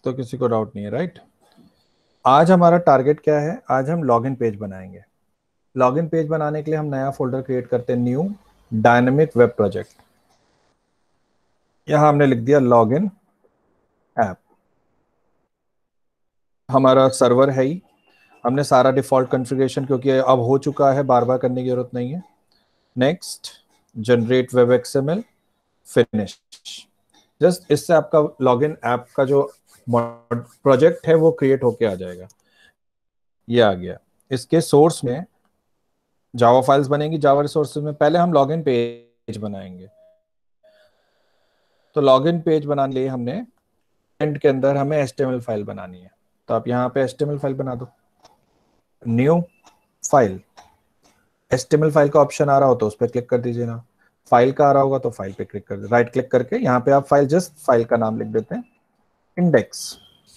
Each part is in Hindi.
तो किसी को डाउट नहीं है, राइट? आज हमारा टारगेट क्या है? आज हम लॉगिन पेज बनाएंगे। लॉगिन पेज बनाने के लिए हम नया फोल्डर क्रिएट करते हैं, न्यू डायनेमिक वेब प्रोजेक्ट। यहां हमने लिख दिया लॉगिन ऐप। हमारा सर्वर है ही, हमने सारा डिफॉल्ट कॉन्फ़िगरेशन, क्योंकि अब हो चुका है, बार बार करने की जरूरत नहीं है। Next, generate web XML, finish. Just इससे आपका लॉगिन ऐप का जो प्रोजेक्ट है वो क्रिएट होके आ जाएगा। ये आ गया। इसके सोर्स में जावा फाइल्स बनेंगी। जावा रिसोर्सेज में पहले हम लॉगिन पेज बनाएंगे। तो लॉगिन पेज बनाने के लिए हमने एंड के अंदर हमें एचटीएमएल फाइल बनानी है। तो आप यहाँ पे एचटीएमएल फाइल बना दो, न्यू फाइल। एचटीएमएल फाइल का ऑप्शन आ रहा हो तो उस पर क्लिक कर दीजिए ना, फाइल का आ रहा होगा तो फाइल पे क्लिक कर दीजिए। राइट क्लिक करके यहाँ पे आप फाइल, जस्ट फाइल का नाम लिख देते हैं इंडेक्स।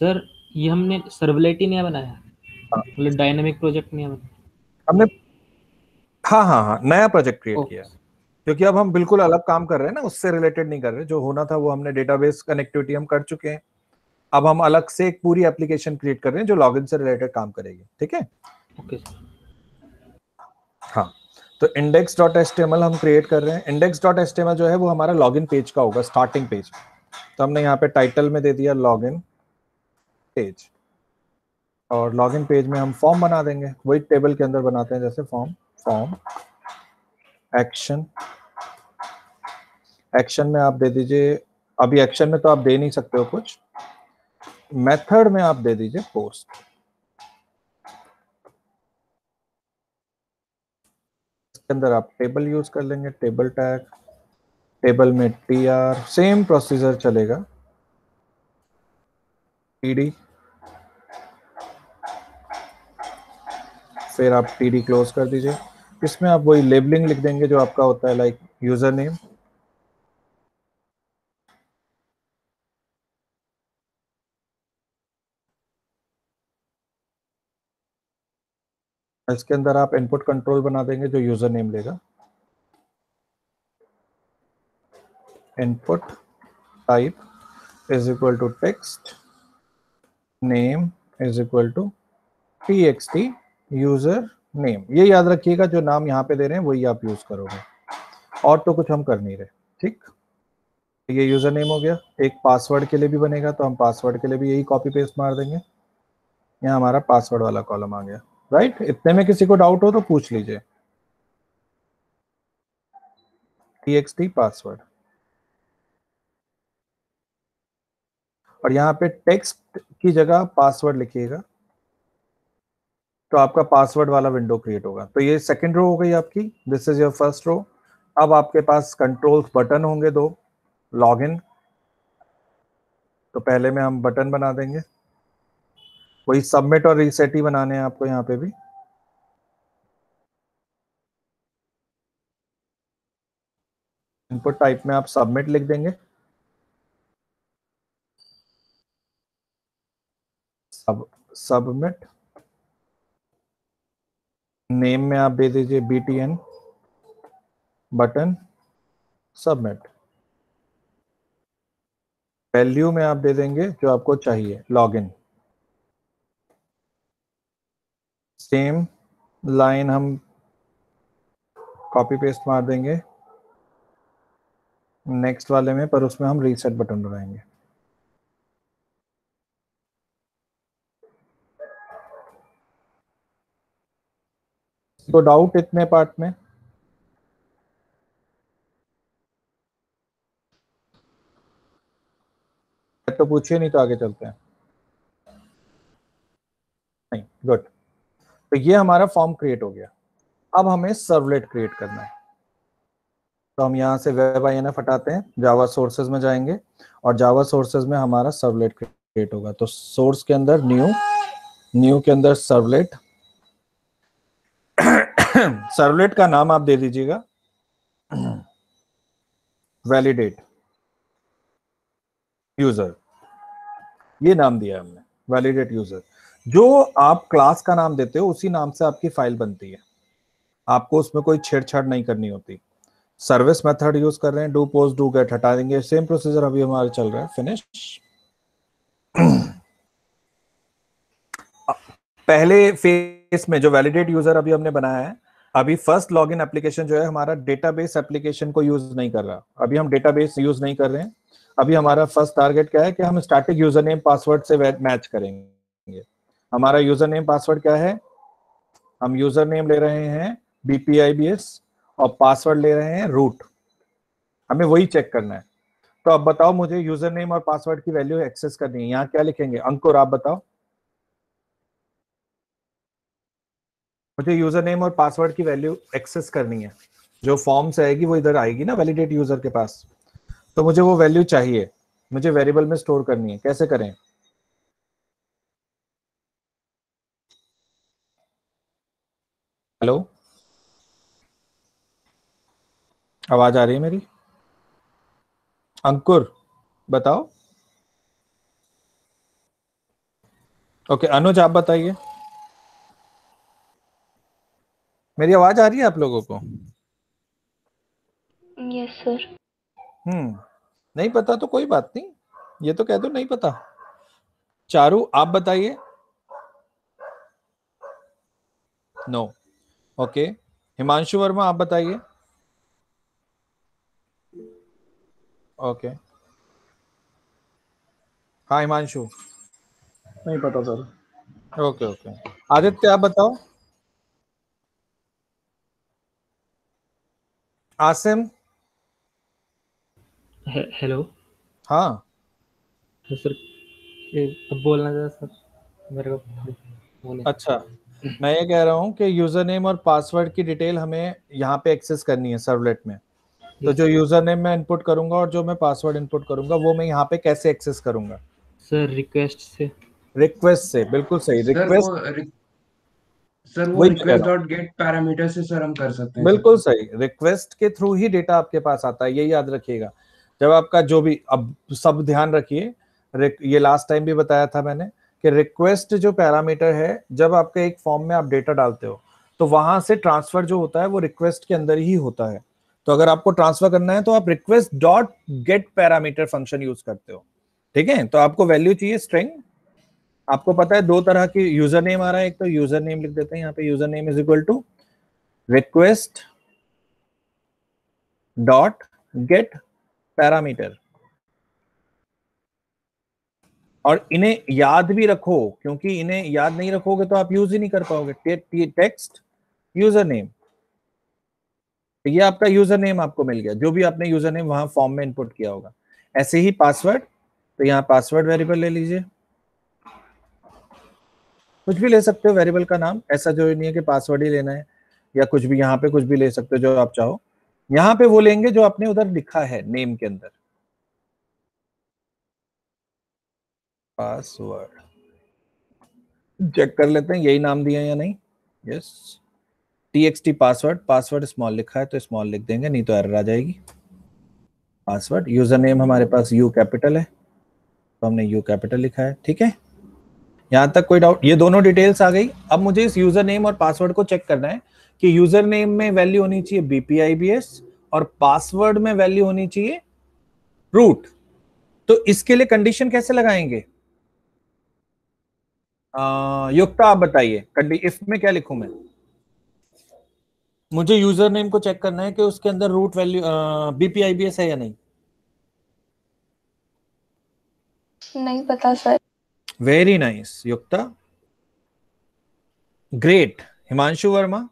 सर ये हमने सर्वलेट ही नहीं बनाया, हाँ, मतलब डायनेमिक प्रोजेक्ट नहीं बनाया। हमने, हाँ हाँ हाँ, नया प्रोजेक्ट क्रिएट किया। ओके। क्योंकि अब हम बिल्कुल अलग काम कर रहे हैं ना, उससे रिलेटेड नहीं कर रहे। जो होना था वो हमने डेटाबेस कनेक्टिविटी हम कर चुके हैं। अब हम अलग से एक पूरी एप्लीकेशन क्रिएट कर रहे हैं जो लॉगिन से रिलेटेड काम करेगी। ठीक है? Okay sir. हाँ, तो index.html हम क्रिएट कर रहे हैं। index.html जो है वो हमारा लॉगिन पेज का होगा, स्टार्टिंग पेज। तो हमने यहाँ पे टाइटल में दे दिया लॉगिन पेज, और लॉगिन पेज में हम फॉर्म बना देंगे, वही टेबल के अंदर बनाते हैं जैसे फॉर्म। फॉर्म एक्शन, एक्शन में आप दे दीजिए, अभी एक्शन में तो आप दे नहीं सकते हो कुछ, मेथड में आप दे दीजिए पोस्ट। इसके अंदर आप टेबल यूज कर लेंगे, टेबल टैग। टेबल में टीआर, सेम प्रोसीजर चलेगा, टीडी, फिर आप टीडी क्लोज कर दीजिए। इसमें आप वही लेबलिंग लिख देंगे जो आपका होता है, लाइक यूजर नेम। इसके अंदर आप इनपुट कंट्रोल बना देंगे जो यूजर नेम लेगा। Input type is equal to text, name is equal to txt user name. ये याद रखिएगा, जो नाम यहाँ पे दे रहे हैं वही आप यूज करोगे, और तो कुछ हम कर नहीं रहे। ठीक, ये यूजर नेम हो गया। एक पासवर्ड के लिए भी बनेगा, तो हम पासवर्ड के लिए भी यही कॉपी पेस्ट मार देंगे। यहाँ हमारा पासवर्ड वाला कॉलम आ गया। राइट, इतने में किसी को डाउट हो तो पूछ लीजिए। txt पासवर्ड, और यहाँ पे टेक्स्ट की जगह पासवर्ड लिखिएगा, तो आपका पासवर्ड वाला विंडो क्रिएट होगा। तो ये सेकंड रो हो गई आपकी, this is your first row. अब आपके पास कंट्रोल बटन होंगे दो, लॉगिन। तो पहले में हम बटन बना देंगे, वही सबमिट और रीसेट ही बनाने हैं आपको यहाँ पे भी। इनपुट टाइप में आप सबमिट लिख देंगे, सबमिट। नेम में आप दे दीजिए btn, बटन, सबमिट। वैल्यू में आप दे देंगे जो आपको चाहिए, लॉगिन। सेम लाइन हम कॉपी पेस्ट मार देंगे नेक्स्ट वाले में, पर उसमें हम रीसेट बटन बनाएंगे। तो डाउट इतने पार्ट में? तो पूछिए, नहीं तो आगे चलते हैं। नहीं, गुड। तो ये हमारा फॉर्म क्रिएट हो गया। अब हमें सर्वलेट क्रिएट करना है। तो हम यहाँ से वेब INF हटाते हैं, जावा सोर्सेज में जाएंगे, और जावा सोर्सेज में हमारा सर्वलेट क्रिएट होगा। तो सोर्स के अंदर न्यू, न्यू के अंदर सर्वलेट। सर्वलेट का नाम आप दे दीजिएगा वैलिडेट यूजर। ये नाम दिया हमने, वैलिडेट यूजर। जो आप क्लास का नाम देते हो उसी नाम से आपकी फाइल बनती है, आपको उसमें कोई छेड़छाड़ नहीं करनी होती। सर्विस मेथड यूज कर रहे हैं, डू पोस्ट डू गेट हटा देंगे, सेम प्रोसीजर अभी हमारा चल रहा है, फिनिश। पहले फेस में जो वैलिडेट यूजर अभी हमने बनाया है, अभी फर्स्ट लॉगिन एप्लीकेशन जो है हमारा डेटाबेस एप्लीकेशन को यूज नहीं कर रहा, अभी हम डेटाबेस यूज नहीं कर रहे हैं। अभी हमारा फर्स्ट टारगेट क्या है कि हम स्टैटिक यूजर नेम पासवर्ड से मैच करेंगे। हमारा यूजर नेम पासवर्ड क्या है, हम यूजर नेम ले रहे हैं BPIBS और पासवर्ड ले रहे हैं रूट, हमें वही चेक करना है। तो अब बताओ मुझे, यूजर नेम और पासवर्ड की वैल्यू एक्सेस करनी है, यहाँ क्या लिखेंगे? अंकुर आप बताओ मुझे, यूजर नेम और पासवर्ड की वैल्यू एक्सेस करनी है, जो फॉर्म से आएगी वो इधर आएगी ना वैलिडेट यूजर के पास, तो मुझे वो वैल्यू चाहिए, मुझे वेरिएबल में स्टोर करनी है, कैसे करें? हेलो, आवाज आ रही है मेरी? अंकुर बताओ। ओके अनुज आप बताइए, मेरी आवाज आ रही है आप लोगों को? Yes sir. नहीं पता तो कोई बात नहीं, ये तो कह दो नहीं पता। चारू आप बताइए। नो। ओके, हिमांशु वर्मा आप बताइए। ओके, हाँ हिमांशु। नहीं पता सर। ओके ओके, आदित्य आप बताओ। आसिम। हेलो। हाँ सर अब बोलना था सर, मेरे को अच्छा, मैं ये कह रहा हूँ कि यूजर नेम और पासवर्ड की डिटेल हमें यहाँ पे एक्सेस करनी है सर्वलेट में, तो जो यूजर नेम मैं इनपुट करूंगा और जो मैं पासवर्ड इनपुट करूंगा वो मैं यहाँ पे कैसे एक्सेस करूंगा? सर रिक्वेस्ट से। रिक्वेस्ट से, बिल्कुल सही, सर वो वही मैं कह रिक्वेस्ट रहा हूँ, डॉट गेट पैरामीटर से सर हम कर सकते हैं बिल्कुल सर। सही, रिक्वेस्ट के थ्रू ही डेटा आपके पास आता है, ये याद रखिएगा। जब आपका जो भी, अब सब ध्यान रखिए, ये लास्ट टाइम भी बताया था मैंने कि रिक्वेस्ट जो पैरामीटर है, जब आपके एक फॉर्म में आप डेटा डालते हो तो वहां से ट्रांसफर जो होता है वो रिक्वेस्ट के अंदर ही होता है। तो अगर आपको ट्रांसफर करना है तो आप request dot get parameter function use करते हो, ठीक है? तो आपको वैल्यू चाहिए स्ट्रिंग, आपको पता है दो तरह की यूजर नेम आ रहा है, एक तो यूजर नेम लिख देते हैं यहाँ पे, user name is equal to request dot get parameter, और इन्हें याद भी रखो, क्योंकि इन्हें याद नहीं रखोगे तो आप यूज ही नहीं कर पाओगे। टेक्स्ट यूजर नेम, ये आपका यूजर नेम आपको मिल गया, जो भी आपने यूजर नेम वहां फॉर्म में इनपुट किया होगा। ऐसे ही पासवर्ड, तो यहाँ पासवर्ड वेरिएबल ले लीजिए, कुछ भी ले सकते हो वेरिएबल का नाम, ऐसा जो नहीं है कि पासवर्ड ही लेना है, या कुछ भी, यहाँ पे कुछ भी ले सकते हो जो आप चाहो। यहाँ पे वो लेंगे जो आपने उधर लिखा है नेम के अंदर, पासवर्ड चेक कर लेते हैं यही नाम दिया या नहीं। Yes, txt password, password small लिखा है तो स्मॉल लिख देंगे, नहीं तो एरर आ जाएगी। पासवर्ड, यूजर नेम हमारे पास यू कैपिटल है तो हमने यू कैपिटल लिखा है, ठीक है? यहां तक कोई डाउट? ये दोनों डिटेल्स आ गई। अब मुझे इस यूजर नेम और पासवर्ड को चेक करना है कि यूजर नेम में वैल्यू होनी चाहिए BPIBS और पासवर्ड में वैल्यू होनी चाहिए रूट। तो इसके लिए कंडीशन कैसे लगाएंगे? युक्ता आप बताइए, इफ में क्या लिखूं मैं? मुझे यूजर नेम को चेक करना है कि उसके अंदर रूट वैल्यू BPIBS है या नहीं। नहीं पता सर। वेरी नाइस युक्ता, ग्रेट। हिमांशु वर्मा,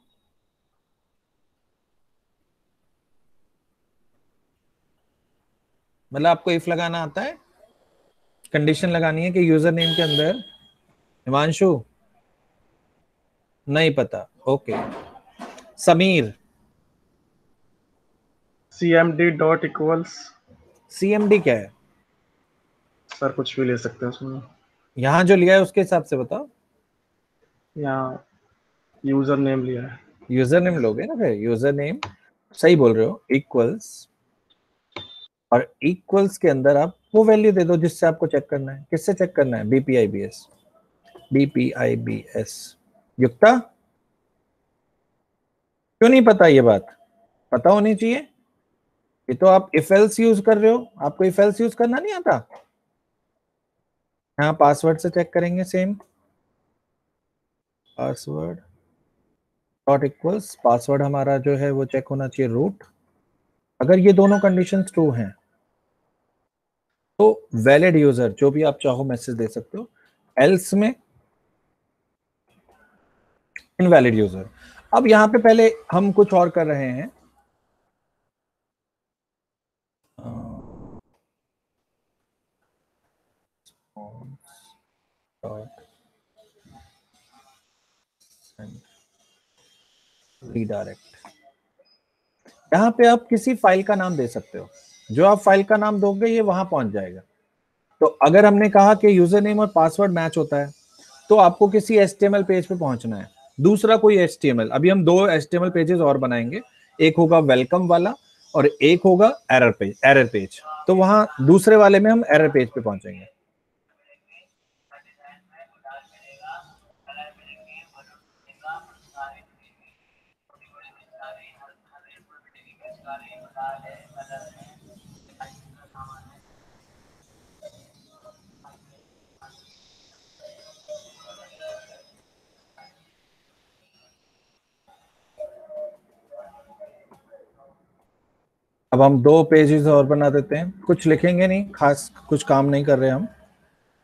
मतलब आपको इफ लगाना आता है, कंडीशन लगानी है कि यूजर नेम के अंदर। हिमांशु नहीं पता, okay. Sameer, CMD dot equals. CMD क्या है? सर कुछ भी ले सकते हैं उसमें। यहां जो लिया है उसके हिसाब से बताओ। यहाँ यूजर नेम लिया है। यूजर नेम लोगे ना फिर, यूजर नेम सही बोल रहे हो, इक्वल्स, और इक्वल्स के अंदर आप वो वैल्यू दे दो जिससे आपको चेक करना है। किससे चेक करना है? BPIBS, BPIBS। युक्ता क्यों नहीं पता? ये बात पता होनी चाहिए। ये तो आप इफ एल्स यूज कर रहे हो, आपको इफ एल्स यूज करना नहीं आता। यहाँ पासवर्ड से चेक करेंगे, same password dot equals, password हमारा जो है वो चेक होना चाहिए रूट। अगर ये दोनों कंडीशंस ट्रू हैं तो वैलिड यूजर जो भी आप चाहो मैसेज दे सकते हो, एल्स में इनवैलिड यूजर। अब यहां पे पहले हम कुछ और कर रहे हैं, रीडायरेक्ट। यहां पे आप किसी फाइल का नाम दे सकते हो, जो आप फाइल का नाम दोगे ये वहां पहुंच जाएगा। तो अगर हमने कहा कि यूजर नेम और पासवर्ड मैच होता है तो आपको किसी HTML पेज पे पहुंचना है, दूसरा कोई HTML। अभी हम 2 HTML पेजेस और बनाएंगे, एक होगा वेलकम वाला और एक होगा एरर पेज। तो वहां दूसरे वाले में हम एरर पेज पे पहुंचेंगे। अब हम 2 पेजेस और बना देते हैं, कुछ लिखेंगे नहीं, खास कुछ काम नहीं कर रहे हम।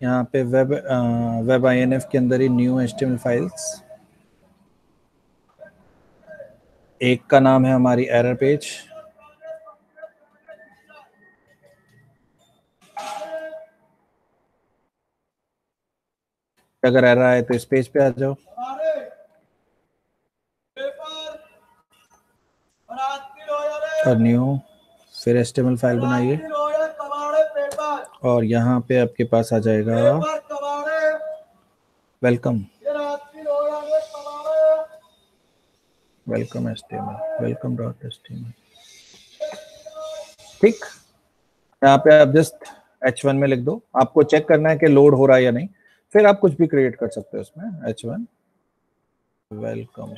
यहाँ पे वेब INF के अंदर ही न्यू HTML फाइल्स, एक का नाम है हमारी एरर पेज, अगर एरर आए तो इस पेज पे आ जाओ। और न्यू, फिर HTML फाइल बनाइए और यहाँ पे आपके पास आ जाएगा welcome, welcome HTML, welcome dot HTML। ठीक, यहाँ पे आप जस्ट H1 में लिख दो, आपको चेक करना है कि लोड हो रहा है या नहीं, फिर आप कुछ भी क्रिएट कर सकते हो उसमें। H1 वेलकम,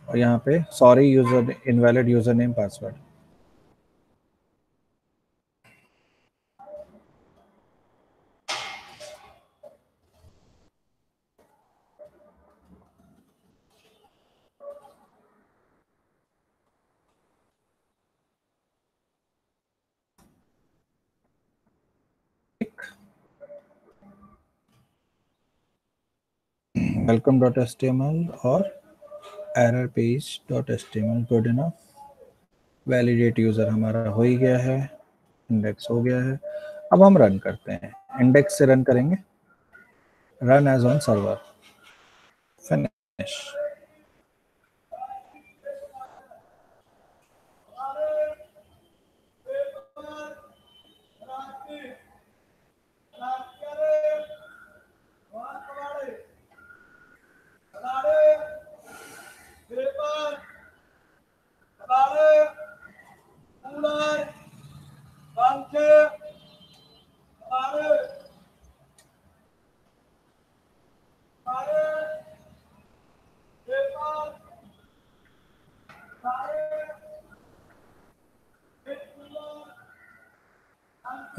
और यहाँ पे sorry user invalid user name password. Welcome dot HTML और error page dot HTML good enough. Validate user हमारा हो ही गया है, इंडेक्स हो गया है। अब हम रन करते हैं, इंडेक्स से रन करेंगे, run as on server, finish.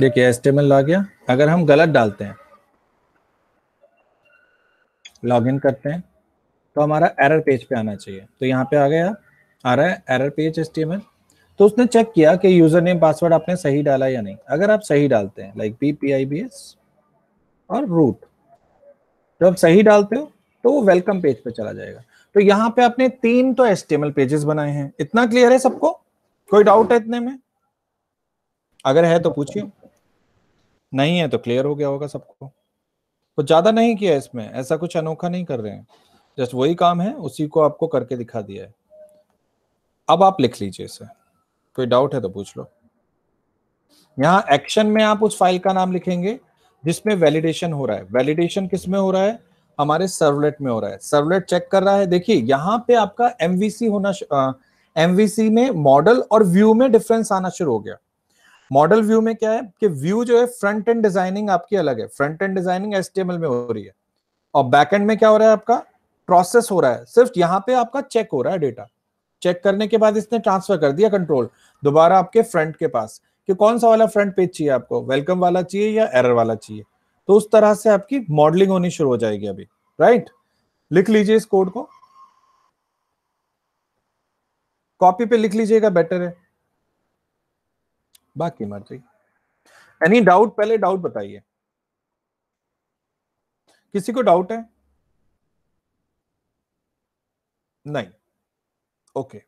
देखिए HTML आ गया। अगर हम गलत डालते हैं, लॉगिन करते हैं, तो हमारा एरर पेज पे आना चाहिए। तो यहाँ पे आ गया, आ रहा है एरर पेज HTML। तो उसने चेक किया कि यूजर नेम पासवर्ड आपने सही डाला या नहीं। अगर आप सही डालते हैं लाइक PPIBS और रूट, जब आप सही डालते हो तो वो वेलकम पेज पे चला जाएगा। तो यहाँ पे आपने 3 तो HTML पेजेस बनाए हैं। इतना क्लियर है सबको? कोई डाउट है इतने में? अगर है तो पूछिए, नहीं है तो क्लियर हो गया होगा सबको। कुछ ज्यादा नहीं किया इसमें, ऐसा कुछ अनोखा नहीं कर रहे हैं, जस्ट वही काम है, उसी को आपको करके दिखा दिया है। अब आप लिख लीजिए इसे, कोई डाउट है तो पूछ लो। यहाँ एक्शन में आप उस फाइल का नाम लिखेंगे जिसमें वैलिडेशन हो रहा है। वैलिडेशन किस में हो रहा है? हमारे सर्वलेट में हो रहा है। सर्वलेट चेक कर रहा है। देखिए यहाँ पे आपका MVC होना, MVC में मॉडल और व्यू में डिफरेंस आना शुरू हो गया। मॉडल व्यू में क्या है कि व्यू जो है फ्रंट एंड डिजाइनिंग आपकी अलग है, फ्रंट एंड डिजाइनिंग HTML में हो रही है, और बैक एंड में क्या हो रहा है आपका प्रोसेस हो रहा है, सिर्फ यहां पे आपका चेक हो रहा है डेटा। चेक करने के बाद इसने ट्रांसफर कर दिया कंट्रोल दोबारा आपके फ्रंट के पास कि कौन सा वाला फ्रंट पेज चाहिए आपको, वेलकम वाला चाहिए या एरर वाला चाहिए। तो उस तरह से आपकी मॉडलिंग होनी शुरू हो जाएगी अभी, राइट। लिख लीजिए इस कोड को, कॉपी पे लिख लीजिएगा, बेटर है, बाकी मर्जी। एनी डाउट, पहले डाउट बताइए, किसी को डाउट है? नहीं, ओके।